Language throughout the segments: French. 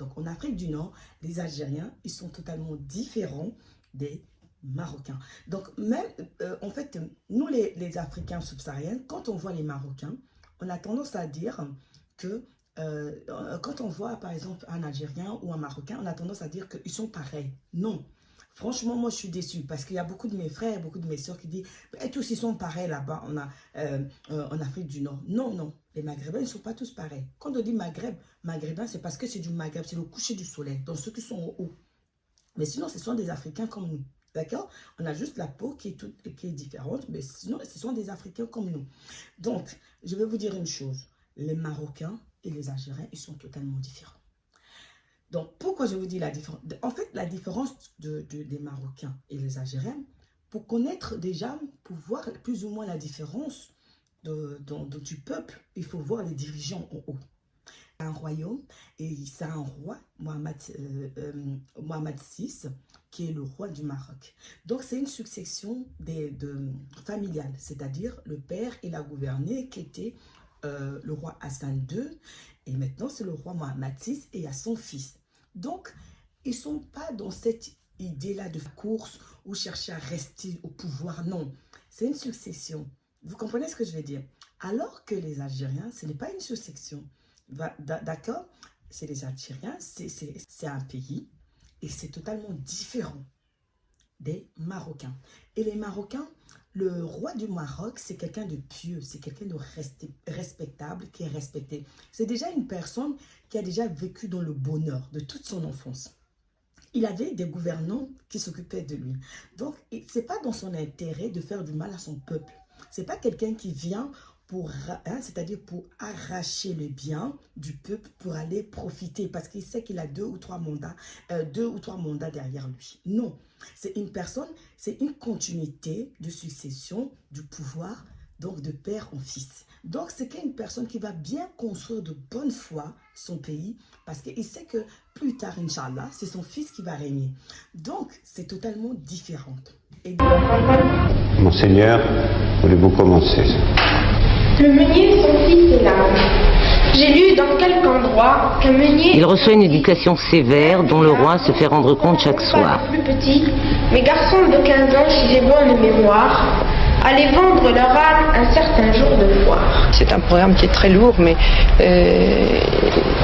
Donc en Afrique du Nord, les Algériens, ils sont totalement différents des Marocains. Donc même, en fait, nous les Africains subsahariens, quand on voit les Marocains, on a tendance à dire que quand on voit par exemple un Algérien ou un Marocain, on a tendance à dire qu'ils sont pareils. Non. Franchement, moi, je suis déçue parce qu'il y a beaucoup de mes frères, beaucoup de mes soeurs qui disent « tous ils sont pareils là-bas en Afrique du Nord ». Non, non, les Maghrébins ne sont pas tous pareils. Quand on dit Maghreb, Maghrébin, c'est parce que c'est du Maghreb, c'est le coucher du soleil, donc ceux qui sont en haut. Mais sinon, ce sont des Africains comme nous. D'accord? On a juste la peau qui est différente, mais sinon, ce sont des Africains comme nous. Donc, je vais vous dire une chose. Les Marocains et les Algériens, ils sont totalement différents. Donc, pourquoi je vous dis la différence? En fait, la différence des Marocains et les Algériens, pour connaître déjà, pour voir plus ou moins la différence du peuple, il faut voir les dirigeants en haut. Un royaume, et c'est un roi, Mohamed VI, qui est le roi du Maroc. Donc, c'est une succession familiale, c'est-à-dire le père, il a gouverné, qui était le roi Hassan II, et maintenant, c'est le roi Mohamed VI, et il y a son fils. Donc, ils ne sont pas dans cette idée-là de course ou chercher à rester au pouvoir. Non, c'est une succession. Vous comprenez ce que je veux dire? Alors que les Algériens, ce n'est pas une succession. D'accord? C'est les Algériens, c'est un pays et c'est totalement différent des Marocains. Et les Marocains, le roi du Maroc, c'est quelqu'un de pieux, c'est quelqu'un de respectable, qui est respecté. C'est déjà une personne qui a déjà vécu dans le bonheur de toute son enfance. Il avait des gouvernants qui s'occupaient de lui. Donc, ce n'est pas dans son intérêt de faire du mal à son peuple. Ce n'est pas quelqu'un qui vient c'est-à-dire pour arracher le bien du peuple pour aller profiter parce qu'il sait qu'il a deux ou trois mandats derrière lui. Non, c'est une personne, c'est une continuité de succession du pouvoir, donc de père en fils. Donc c'est une personne qui va bien construire de bonne foi son pays parce qu'il sait que plus tard, Inch'Allah, c'est son fils qui va régner. Donc c'est totalement différent. Monseigneur, voulez-vous commencer? Le meunier, son fils est là. J'ai lu dans quelque endroit qu'un meunier... Il reçoit une éducation sévère dont le roi se fait rendre compte chaque soir. Plus petits, mes garçons de 15 ans, si j'ai bonne mémoire, allaient vendre leur âne un certain jour de foire. C'est un programme qui est très lourd, mais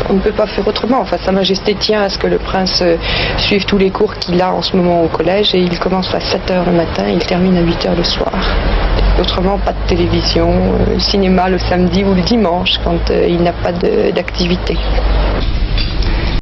on ne peut pas faire autrement. Enfin, Sa Majesté tient à ce que le prince suive tous les cours qu'il a en ce moment au collège, et il commence à 7h le matin, il termine à 8h le soir. Autrement, pas de télévision, cinéma le samedi ou le dimanche quand il n'a pas d'activité.